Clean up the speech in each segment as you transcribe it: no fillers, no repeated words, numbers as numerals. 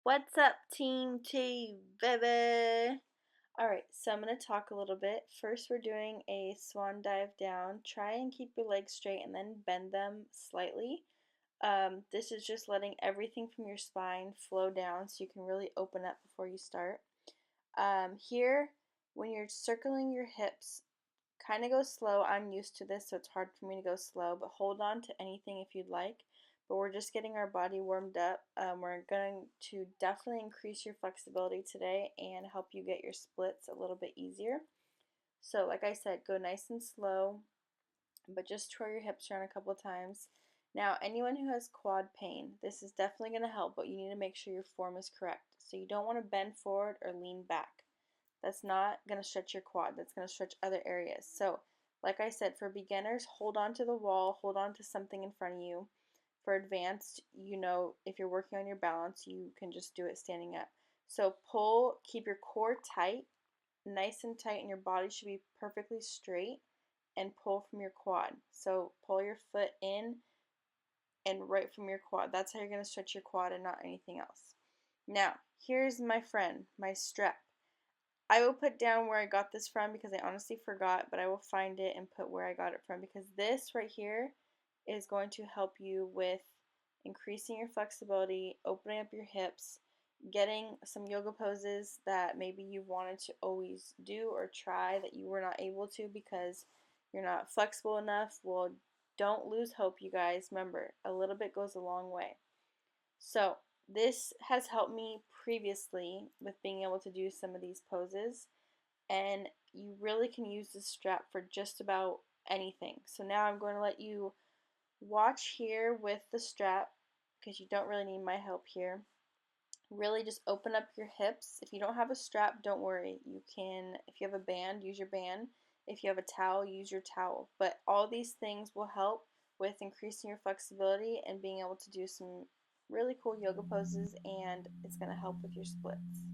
What's up, Team T, baby? Alright, so I'm going to talk a little bit. First, we're doing a swan dive down. Try and keep your legs straight and then bend them slightly. This is just letting everything from your spine flow down so you can really open up before you start. Here, when you're circling your hips, kind of go slow. I'm used to this, so it's hard for me to go slow, but hold on to anything if you'd like. But we're just getting our body warmed up. We're going to definitely increase your flexibility today and help you get your splits a little bit easier. So like I said, go nice and slow, but just twirl your hips around a couple of times. Now, anyone who has quad pain, this is definitely going to help, but you need to make sure your form is correct. So you don't want to bend forward or lean back. That's not going to stretch your quad. That's going to stretch other areas. So, like I said, for beginners, hold on to the wall, hold on to something in front of you. For advanced, if you're working on your balance, you can just do it standing up. So pull, keep your core tight, nice and tight, and your body should be perfectly straight, and pull from your quad. So pull your foot in and right from your quad. That's how you're going to stretch your quad and not anything else. Now, here's my friend, my strap. I will put down where I got this from because I honestly forgot, but I will find it and put where I got it from, because this right here is going to help you with increasing your flexibility, opening up your hips, getting some yoga poses that maybe you've wanted to always do or try that you were not able to because you're not flexible enough. Well, don't lose hope, you guys. Remember, a little bit goes a long way. So this has helped me previously with being able to do some of these poses, and you really can use this strap for just about anything. So now I'm going to let you watch here with the strap because you don't really need my help here. Really just open up your hips. If you don't have a strap, don't worry. You can, if you have a band, use your band. If you have a towel, use your towel. But all these things will help with increasing your flexibility and being able to do some really cool yoga poses, and it's going to help with your splits.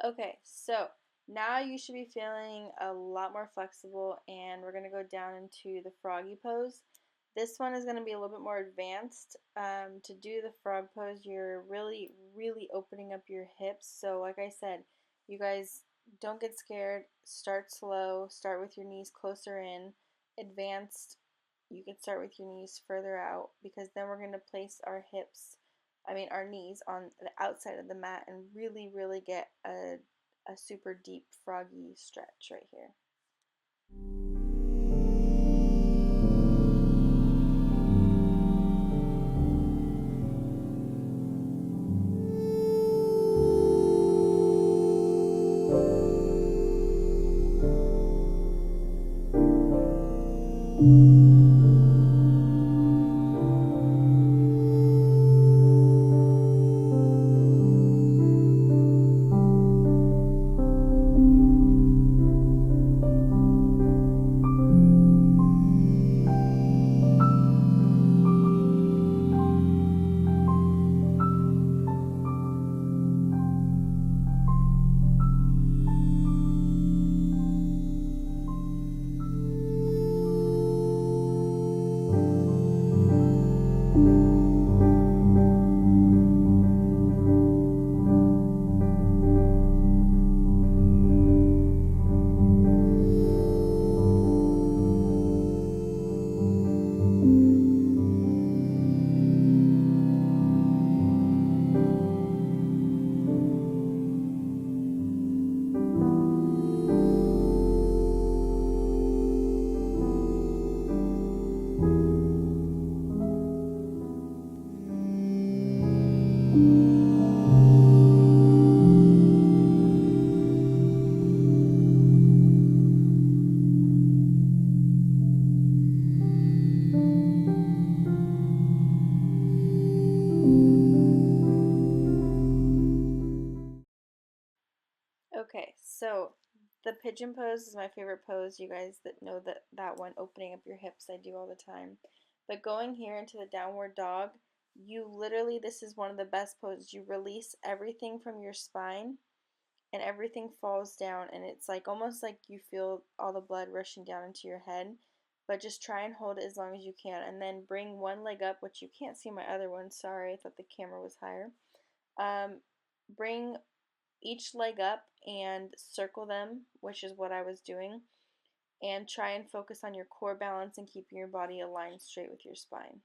Okay, so now you should be feeling a lot more flexible, and we're going to go down into the froggy pose. This one is going to be a little bit more advanced. To do the frog pose, you're really, really opening up your hips. So like I said, you guys don't get scared. Start slow. Start with your knees closer in. Advanced, you can start with your knees further out, because then we're going to place our knees on the outside of the mat and really, really get a super deep froggy stretch right here. Okay, so the pigeon pose is my favorite pose. You guys that know that one, opening up your hips, I do all the time. But going here into the downward dog, you literally, this is one of the best poses. You release everything from your spine and everything falls down, and it's like almost like you feel all the blood rushing down into your head. But just try and hold it as long as you can, and then bring one leg up, which you can't see my other one. Sorry, I thought the camera was higher. Bring each leg up and circle them, which is what I was doing, and try and focus on your core balance and keeping your body aligned straight with your spine.